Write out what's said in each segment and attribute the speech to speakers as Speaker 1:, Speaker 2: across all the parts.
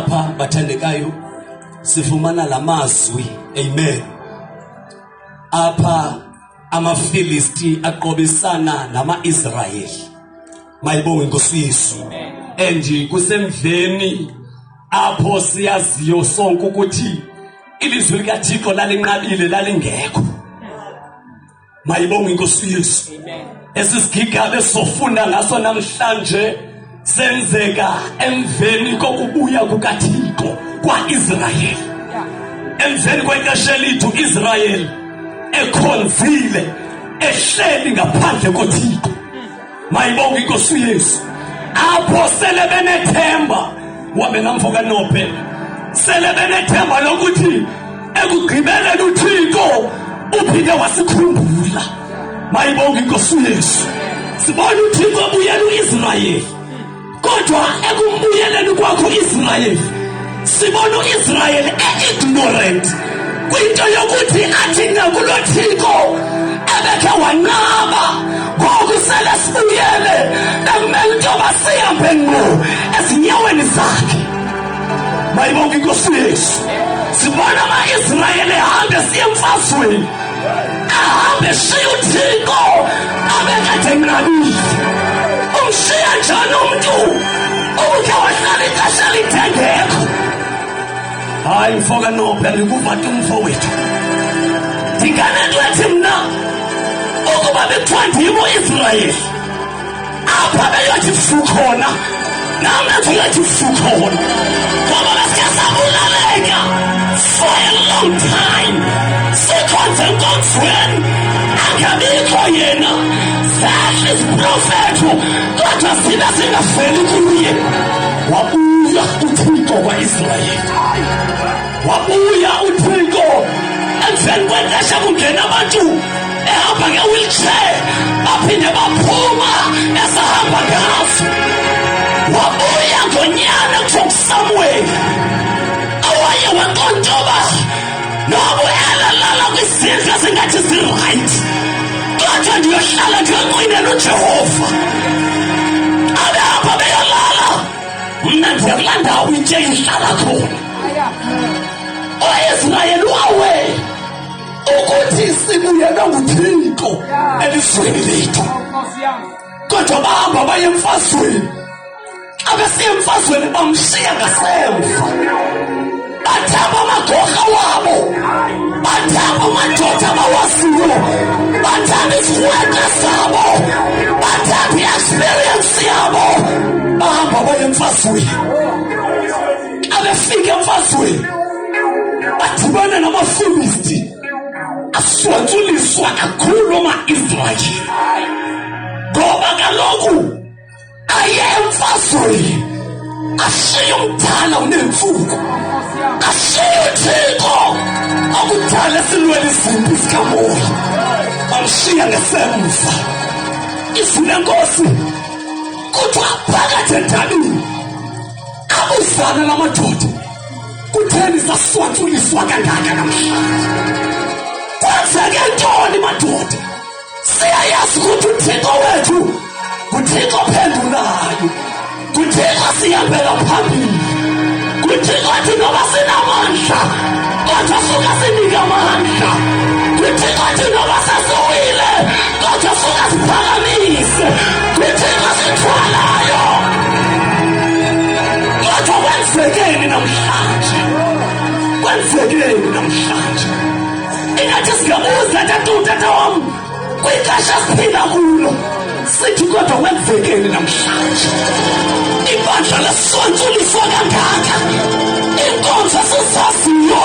Speaker 1: Apha bathandekayo sifumana lamazwi, amen. Apha amaFilisti aqobisana nama-Israyeli. Mayibonge Nkosi Yesu. And kusemveni apho siyaziyo sonke ukuthi ilizwi likaThixo lalinqabile lalingekho. Mayibonge Nkosi Yesu. Esisigigaba esofunda ngaso namhlanje senzeka emveni kokubuya kukaThixo kwaIsrayeli. Emveni kwexesha lethu Israyeli ekhonzile ehleli ngaphandle koThixo. Mayibonge Nkosi Yesu. Apho sele benethemba wabena mfoka nophe sele benethemba lokuthi ekugqibeleni uThixo uphinde wasikhumbula. Mayibonge Nkosi Yesu. Sibona uThixo ubuyela uIsrayeli. Kodwa ekumbuyeleni kwakho Israyeli sibona uIsrayeli ignorant kwinto yokuthi athi nakulo Thixo ebekhe wanqaba ngoku sele sibuyele bekumele intoba sihambe ngqo ezinyaweni zakhe. Mayibonge Nkosi Yesu. Sibona ama-Israyeli ehambe siye emfazweni ahambe shiya uThixo abekade enqabile. Umshiya njani umuntu ubukhe wahlala ixesha elithengekho? Hayi mfoka nophe ngikuva umfowethu ndinganetwethi mna ukuba bekuthiwa ndimo Israyeli apha beyothi fu khona nami beyothi fu khona ngoba besike sabulaleka for a long time sikhonze enkonzweni angabikho yena zahle isiprofetho kodwa sina singafeli kuye. Wabuya uThixo kwaIsrayeli. Wabuya uThixo emveni kwexesha kungena abantu ehamba nge-wheelchair baphinde baphuma esahamba ngaso. Wabuya ngonyana kuthiwa nguSamuel owaye wenkontoba noba uyalalala kwisizwe esingathi si-right kodwa ndiyohlala ndiyoncwinela uJehova. Abehamba beyolala mna ndiyakulanda wintshe ihlala khona. O-Israyeli wawe ukuthi sibuyelwe nguThixo elizweni lethu. Kodwa bahamba baye emfazweni. Abesiya emfazweni bamshiya ngasemva. Bathaba amagorha wabo, bathaba amadoda abawaziyo, bathaba izikwete zabo, bathaba i-experience yabo. Bahamba baye emfazweni. Abefika emfazweni badibana namaFilisti aswatsuliswa kakhulu ama-Israyeli ngoba kaloku aye emfazweni ashiya umdala unemfuko, ashiya uThixo okudala esilweni izimpi zikamoya, bamshiya ngesemva. Izwi lenkosi kuthiwa phakathi endabeni abuzana namadoda kutheni saswatsuliswa kangaka namhlanje? Kwenzeke ntoni madoda? Siyayazi ukuthi uThixo wethu nguThixo ophendulayo, nguThixo sihambela phambili, nguThixo athi noba sinamandla kodwa suka sinike amandla, nguThixo athi noba sesiwile kodwa suka siphakamise, nguThixo sithwalayo. Kodwa kwenzekeni namhlanje? Kwenzekeni namhlanje? Ingathi singabuza tata wami kwixesha siphila kulo sithi kodwa kwenzekeni namhlanje? Ibandla lesiswantsuliswa kangaka, inkonzo sizaziyo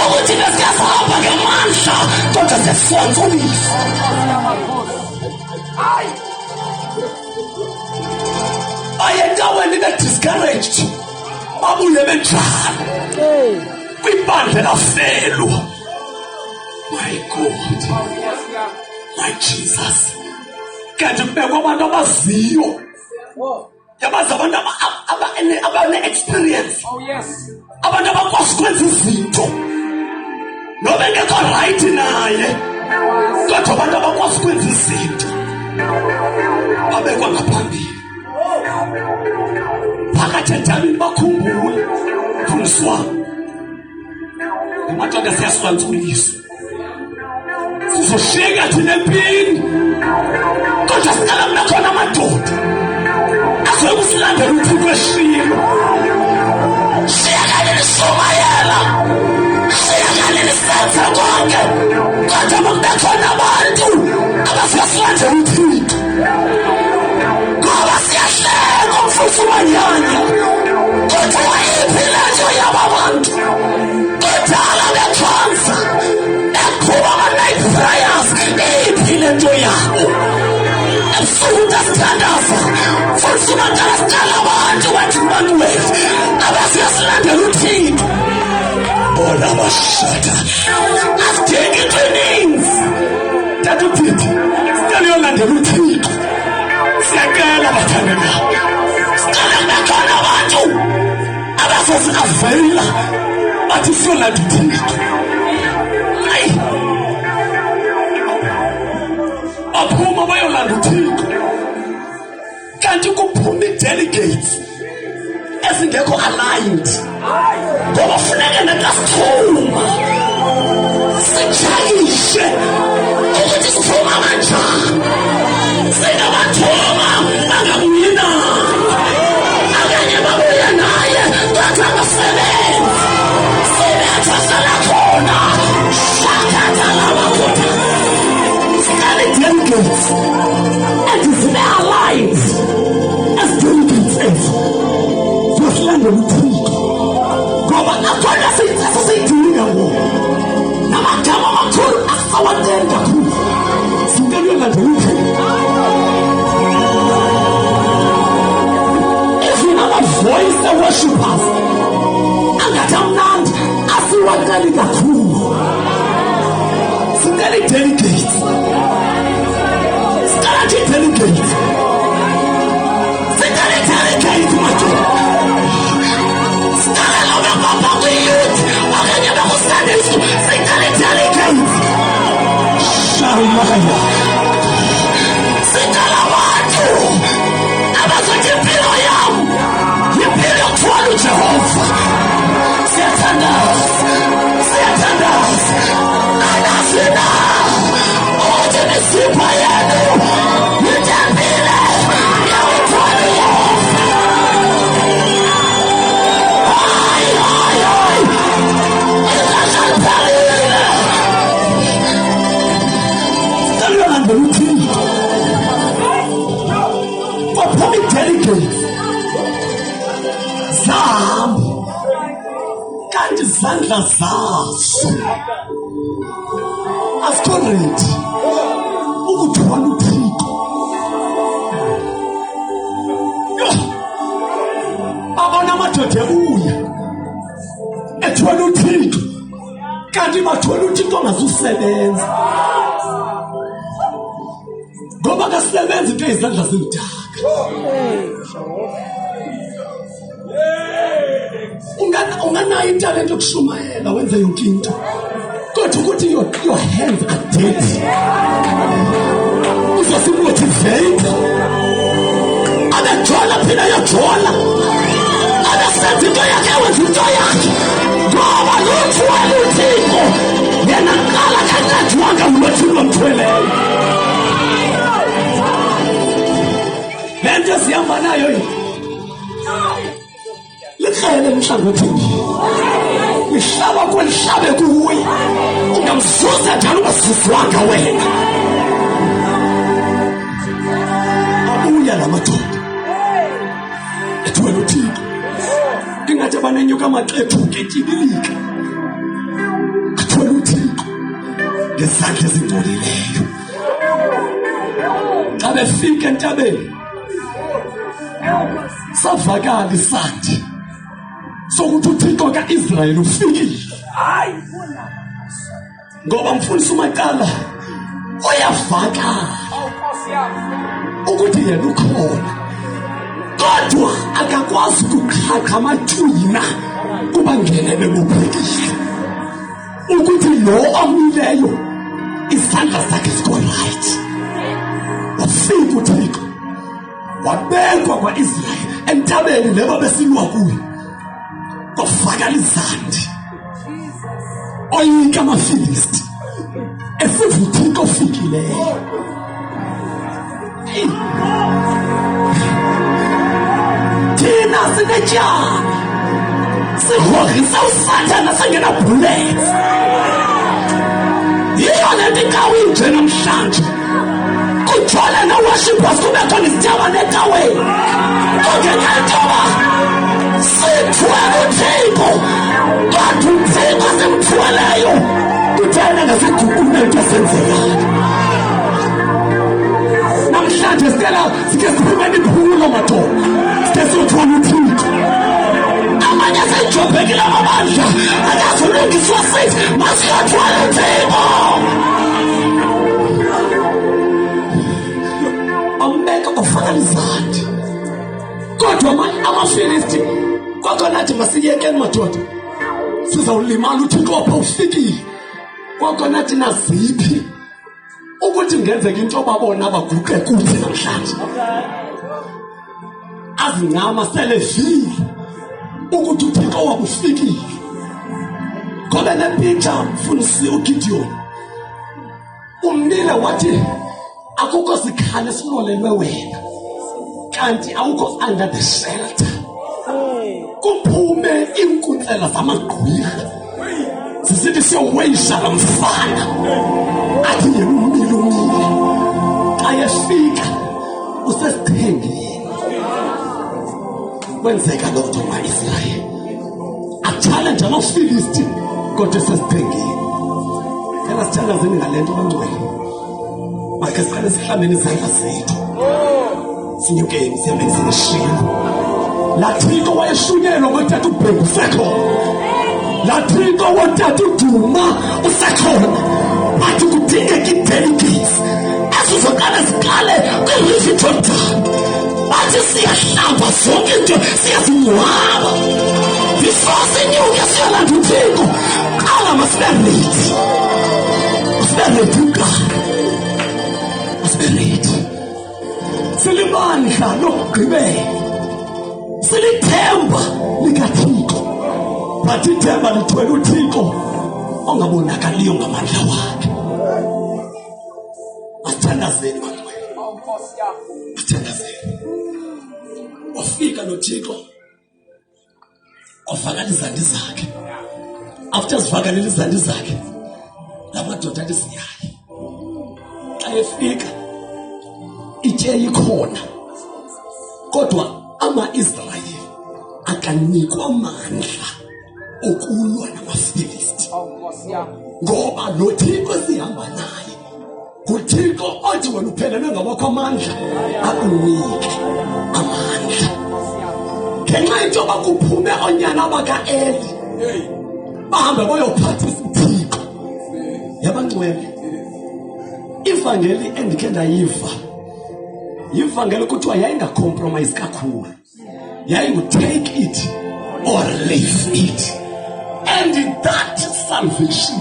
Speaker 1: ukuthi besiyahamba ngamandla kodwa sesiswantsuliswa. Bayendaweni be-discouraged babuye benjalo kwibandla lafelwa. My God, my Jesus. Kanti kubekwa abantu abaziyo, yabazi abantu abane-experience, abantu abakwazi ukwenza izinto noba engekho right naye, kodwa abantu abakwazi ukwenza izinto babekwa ngaphambili. phakathi endabeni bakhumbule mfundisi wami amadoda siyaswanzuliswa sizoshiyeka thina empini kodwa siqala kunakhona amadoda azokusilandela uthixo eshilo shiyekani lishumayela shiyekani lisenza konke kodwa makunakhona abantu abasiyasilandela uthixo ngoba siyahleka umfuthu wanyanya kodwa wayiphi lento yaba bantu kudala bekhonza ekhuba ama-night prayers iphi lento yabo ebusuku dasithandaza futhi umadala siqala abantu bathi bantu wethu abasiyasilandela uthixo bona bashada asidingi into eninzi tata uthixo sicela uyolandela uthixo siyacela bathandeka sicela kunakhona abantu abasezikavela bathi siyolanda uthixo hayi baphuma bayolanda uthixo kanti kuphuma i-delegates ezingekho aligned ngoba funeke nakasithuma sijayishe ukuthi siphuma kanjani sinabathuma bangabuyi naye abanye babuye naye kodwa abasebenzi sinethasala khona shakatalabakoda sikale delegates ezizibe alive as delegates ezo zosilandela uthixo ngoba nakhona siyidinga ngoba namagama amakhulu asawateni kakhulu sicela uyolandela uthixo voice the worshippers angathi amnandi asiwatali kakhulu sicela i-delegate sicela i-delegate sicela i-delegate madoda sicela lobe baba kwi-youth okanye baku-Sunday school sicela i-delegate shamaya sicela abantu abazothi impilo yami impilo yokuthwala uJehova siyathandaza anasina ukuthi imisipha yenu yithembile yawuthwala uJehova hayi ixesha liphelile siyolanda uthixo baphuma i-delegate zami kanti izandla zazo asikoredi ukuthwala uthixo babona amadoda ebuya ethwala uthixo kanti bathwala uthixo ongazusebenza ngoba kasebenza into izandla zimdaka unganayo italente yokushumayela wenze yonke into kodwa ukuthi your hands are dirty uzosimotivate abejola phina yajola abesenza into yakhe wenza into yakhe ngoba luthwele uthixo yena qala kancedwanga ngulothixo omthweleyo lento sihamba nayo likhayele emhlangothini lihlaba kwelihlabe kuye ungamzuza njalo ungasizwanga wena abuya la madoda ethwele uthixo ingathi abanenyuka amaqethu ketyibilika athwele uthixo ngezandla ezingcolileyo xa befika entabeni savakala isandi sokuthi uthixo ka-Israyeli ufikile ngoba mfundisi uMaqala uyavakala ukuthi yena ukhona kodwa akakwazi ukuqhaqha amathuna kuba ngelele bubhekile ukuthi lo amileyo izandla zakhe ziko right wafika uthixo wabekwa kwa-Israyeli entabeni leba besilwa kuyo, kwafakala izandi oyika amaFilisti esivuthika ofikileyo. Thina sinetyala, sigrogrisa uSathane sengenabhuleti. Yiyo le nto ikawe inje namhlanje kujole ne-worshippers kube khona izityawa netaweni. Kungenxa yokuba sithwele uThixo, kanti uThixo simthweleyo kuthena ngasiguqule into esenzekayo. Namhlanje sike siphumele iphulo madoda, sike siyothwala uThixo. Amanye aseyijobhekile amabandla akazulungiswa sithi masiyothwala uThixo. Ambeka kwafakala izandi, kodwa amaFilisti kwakhona masiyekeni madoda, sizawulimala uThixo wapha ufikile. Kwakhona naziphi ukuthi ngenzeka into babona baguqe kuthi namhlanje. Azincama selevile ukuthi uThixo wabufikile. Ngoba nepicture mfundisi uGideon umnile wathi akukho sikhali sinolelwe wena, kanti awukho under the shelter. Kuphume inkunkela zamagqwirha zisithi siyoweyisha la mfana, athi yena umile umile. Xa yefika usesithengeni. Kwenzeka loo nto ma-Israyeli, achallenge amaFilisti kodwa esesithengeni. Phela sithandazeni ngale nto bangcwele, makhe siqale sihlambeni izandla zethu, sinyukeni sihambeni sinishilo. Laa Thixo wayeshunyelwa ngotata uBhengu usekhona, laa Thixo wotata uDuma usekhona. Bathi kudingeka i-delegates ezizoqale ziqale kwi-River Jordan. Bathi siyahlamba zonke into, siyazingcwaba before sinyuke siyolanda uThixo. Qala masibe ready, masibe ready uqala, masibe ready. Silimandla lokugqibela, silithemba likaThixo, but ithemba lithwele uThixo ongabonakaliyo ngamandla wakhe. Asithandazeni bangcwele, asithandazeni. Wafika noThixo wafakala izandi zakhe. After zivakalile izandi zakhe, la madoda athi siyaye. Xa efika itye ikhona, kodwa ama-Israyeli akanikwa amandla okulwa namaFilisti. Ngoba lo Thixo sihamba naye nguThixo othi wena uphelelwe ngawakho amandla akunike amandla. Ngenxa yokuba kuphume oonyana baka-Eli bahambe bayophathisa uThixo. Yabangcwele, ivangeli endikhe ndayiva yivangeli kuthiwa yayingacompromise kakhulu, yayingu-take it or leave it. And that salvation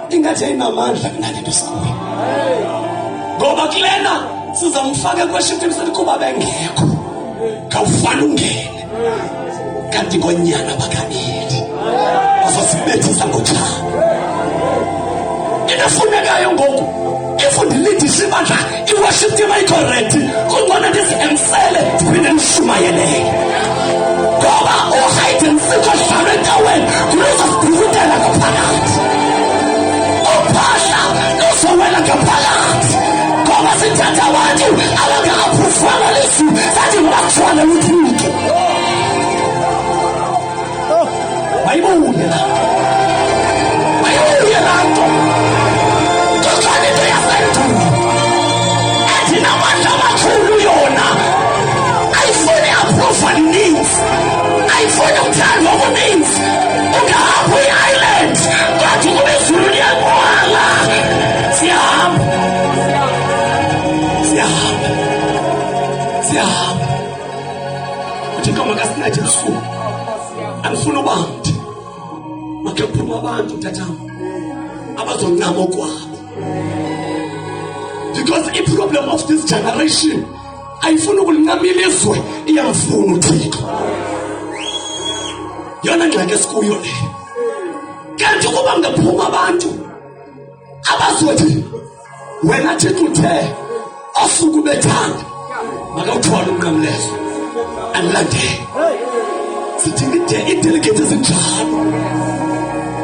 Speaker 1: ingathi ayinamandla kunale nto sikuyo. Ngoba kulena sizamfaka kweshifti emsini kuba bengekho, kawufana ungene. Kanti ngonyana baka-Eli bazosibethisa ngothando. Inafunekayo ngoku ifundilidisha ibandla i-worship team ayi-correct, kungona ndizihemsele ziphinde ndishumayelele. Ngoba uhide msiko dlalwe endaweni kuluzosibhukutela ngaphakathi, uphahla luzowela ngaphakathi. Ngoba sithatha abantu abangakaphufanga lizwi sathi ngabakujwala uThixo. Mayibuye la, mayibuye la nto. Kukhona into yasendulo ethi namandla amakhulu yona ayifuni approval needs, ayifuni uthando obuninzi. Ungahamba i-island kwathi kube izulu liyagcwala. Siyahamba, siyahamba, siyahamba. Uthixo makasincede busuku. Angifuni ubandi, makhe kuphuma abantu tatam abazoncama okwabo. Because the problem of this generation ayifuna ukulincamela izwe, iyafuna uThixo. Yona ngeke sikuyo le. Kanti kuba ngaphuma abantu abazothi wena Thixo uthe asuku bethanda makawuthola umnqamlezo angilandele. Sidinga i-delegate ezinjalo.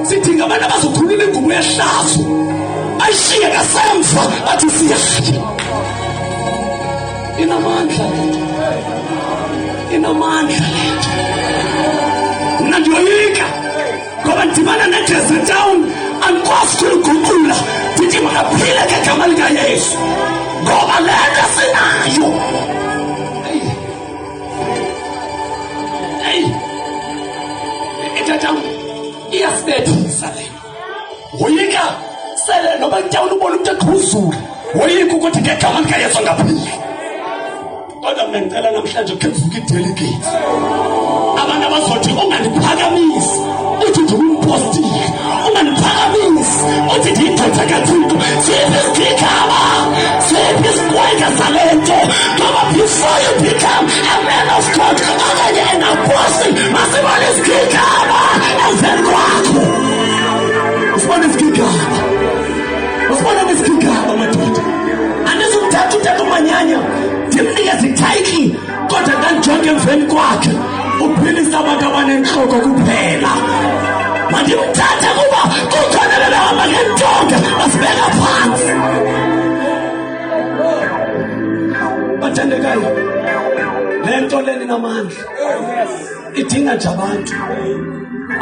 Speaker 1: Sidinga abantu abazokhulula ingubo yehlazo ayishiye ngasemva athi siyahla. Inamandla lento, inamandla lento. Mna ndiyoyika ngoba ndibana neJesu Town andikwazi ukuguqula ndithi makaphile ngegama likaYesu ngoba le nto sinayo. Ithatha iyasibethisa le. Woyika sele noba Town ubona umuntu eqhuzula woyika ukuthi ngegama likaYesu angaphile. Kodwa mina ngicela namhlanje ukuvuka i-delegate abantu abazothi unganiphakamisi uthi ndikumphostile, unganiphakamisi uthi ndiyindoda kaThixo. Siphi isigigaba, siphi isikweka salento ngoba before you become a man of God okanye an apostle masibone isigigaba emveni kwakho. Usibone isigigaba, usibone isigigaba madoda. Andizumthatha utata umanyanya ndimnikeze ititle kodwa ndandijonge emveni kwakhe uphilisa abantu abanenhloko kuphela. Mandimthathe kuba kukhona bebehamba ngentonga basibeka phansi. Bathandekayo, le nto lena inamandla. Idinga nje abantu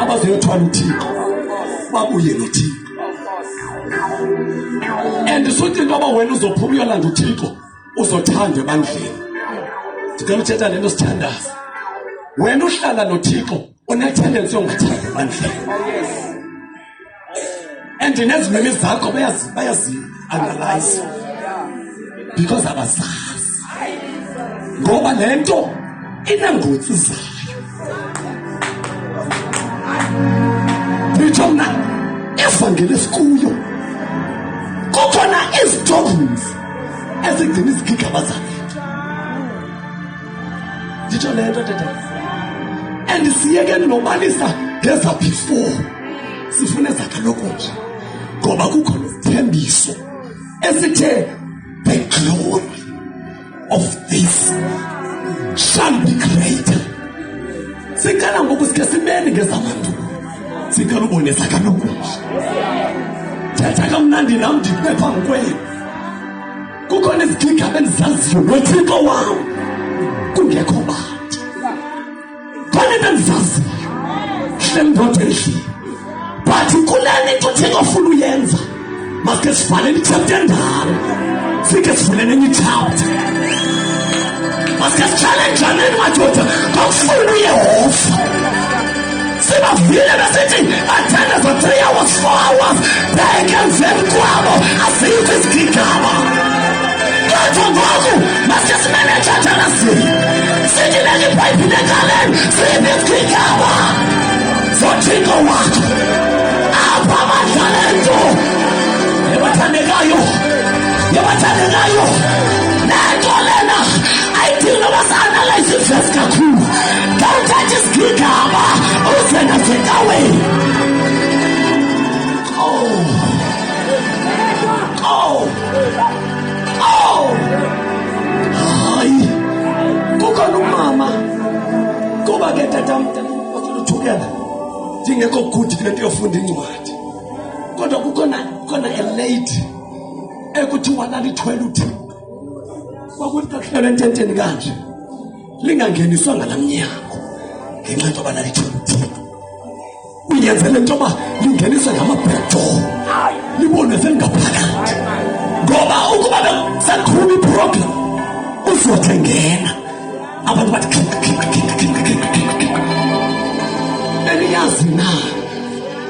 Speaker 1: abazoyothwala uThixo babuye noThixo. And suthi into aba wena uzophuma uyolanda uThixo uzothandwa ebandleni. Ndicela uthetha lento sithandaza. Wena uhlala noThixo une-tendency yongathanda ebandleni. And nezimini zakho bayazi-analyze because abazazi. Ngoba le nto inangotsi zayo. Nditsho mna ivangeli esikuyo kukhona izitobhunzi ezigcina izigigaba zalento. Nditsho le nto tata. And siyeke nobalisa ngeza before sifune zakalokoje ngoba kukho nesithembiso esithe the glory of this shall be greater. Sikala ngoku sike simene ngezabantu sikala ubone zakalokoje. Thetha kamnandi nam ndibe phambi kwenu. Kukhona izigigaba endizaziyo noThixo wam kungekho bantu. Khona into endizaziyo hlemndoda endlini. But kuleni into uThixo ofuna uyenza masike sivaleni ichapter endala sike sivuleni enye ichapter. Masike sichallenjaneni madoda ngokufuna uYehova. Sibavile besithi athanda for 3 hours 4 hours bheke emveni kwabo azikho izigigaba. Kodwa ngoku masike simeneje athanasi sithi leli iBhayibhile ekaleni siphi izigigaba zoThixo wakho apha amadlalento. Yabathandekayo, yabathandekayo, nento lena ayidinga basa-analyze ivesi kakhulu. Ngawuthatha isigigaba uze nasendaweni. Hayi kukhona umama kuba ke tata uthukela ndingekho good kule nto yofunda incwadi. Kodwa kukhona a lady ekuthiwa lalithwele uThixo. Kwakuthi xa kuhlelwe ententeni kanje lingangeniswa ngalamnyango ngenxa yoba lalithwele uThixo. Unyenzele into yoba lingeniswe ngama-backdoor libonwe selingaphakathi ngoba ukuba besaqhuba iprogram uzothi ngena abantu bathi beniyazi na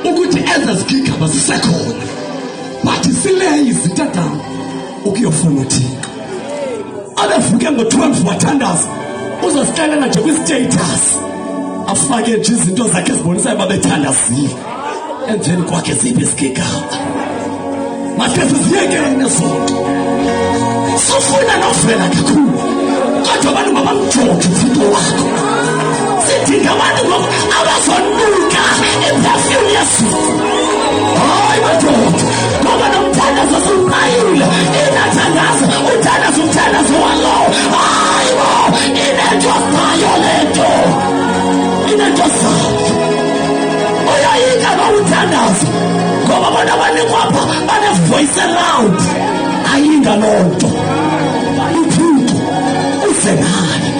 Speaker 1: ukuthi eza zigigaba zisekhona but sileyo izitata ukuyofuna uThixo. Abevuke ngo-12 wathandaza uzosixelela nje kwi-status afake nje izinto zakhe ezibonisayo babethandazile emveni kwakhe ziphi izigigaba. Masike siziyekene zonke sifuna nofela kakhulu kodwa abantu mabamjoke uThixo wakho. Sidinga abantu abazonuka i-perfume yeSizwe. Hayi madoda, ngoba nomthandazo usumayile, inathandazo uthandazo walo. Hayi bo, inento sayo lento, inento sayo. Uyayika ngokuthandaza, ngoba abantu abaningi apha bane-voice around. Ayinga loo nto. uThixo usenaye,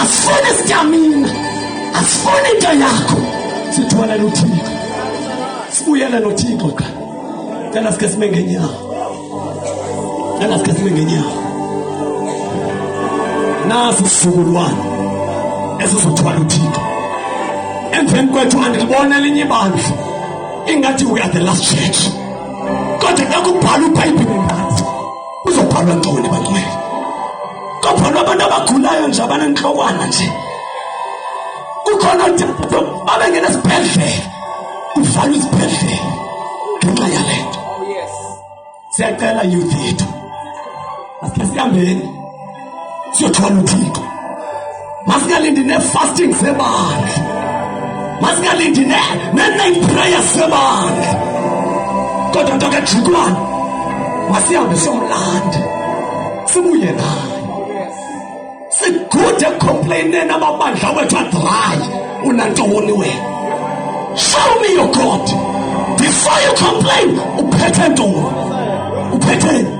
Speaker 1: asifuni sitamina, asifuni into yakho. Sithwala noThixo, sibuyele noThixo ka. Cela sike sime ngenyawo, cela sike sime ngenyawo. Nasi isizukulwane esizothwala uThixo. Emveni kwethu andilibona elinye ibandla ingathi we are the last church. Kodwa xa kubhala uBhayibhile ngathi uzobhalwa ntoni bantwana? Kubhalwa abantu abagulayo nje, abanenhlokwana nje. Kukhona babengena esibhedlela, kuvalwa isibhedlela ngenxa yale nto. Siyacela youth yethu, asike sihambeni siyothwala uThixo. Masingalindi ne-fasting sebandla, masingalindi ne-night prayer sebandla. Kodwa nto ke jukulwana, masihambe siyomlanda, sibuye naye. Sigude ekucomplaineni amabandla wethu adry. Unantoni wena? Show me your God before you complain. Uphethe ntoni? Uphetheni?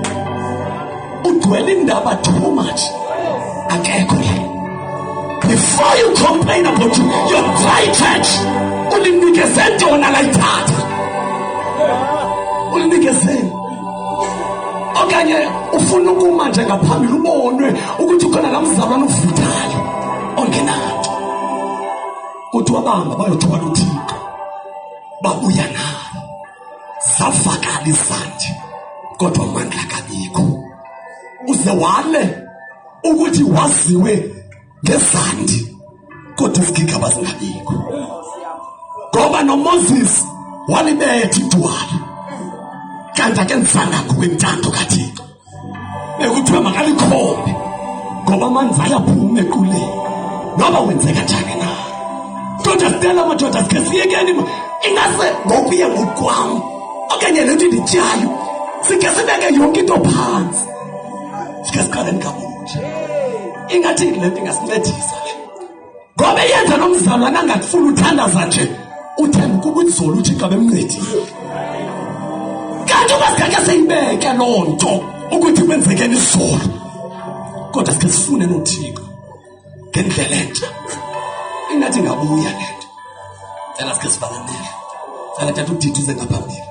Speaker 1: Udwele indaba too much, akekho le. Before you complain about your dry church, ulinikeze ntoni alayithatha? Ulinikeze okanye ufuna ukuma nje ngaphambili ubonwe ukuthi ukhona namzalwana uvuthayo ongenanto. Kuthi wabanga bayothwala uThixo, babuya naye, zavakala izandi, kodwa amandla kabikho. Uze wale ukuthi waziwe ngezandi, kodwa izigigaba zingabikho. Ngoba noMoses walibetha idwala, kanti ake nizana ngokwentando kaThixo. Bekuthiwa makalikhombe, ngoba amanzi ayaphuma equleni, noba wenzeka njani na. Kodwa sitela amadoda sike siyekeni, ingase ngokuye ngokwam okanye lento ndityayo, sike sibeke yonke into phansi, sike siqale ngabunje. Ingathi le nto ingasincedisa le, ngoba yenza nomzalwana angakufuna uthandaza nje, uthemba ukuba uzolo uThixo bemncedile. Kanti ubasikake seyibeke loo nto ukuthi kwenzekeni izolo, kodwa sike sifune noThixo ngendlela entsha. Ingathi ngabuya le nto. Cela sike sibalandele, cela tata uDidi uze ngaphambili.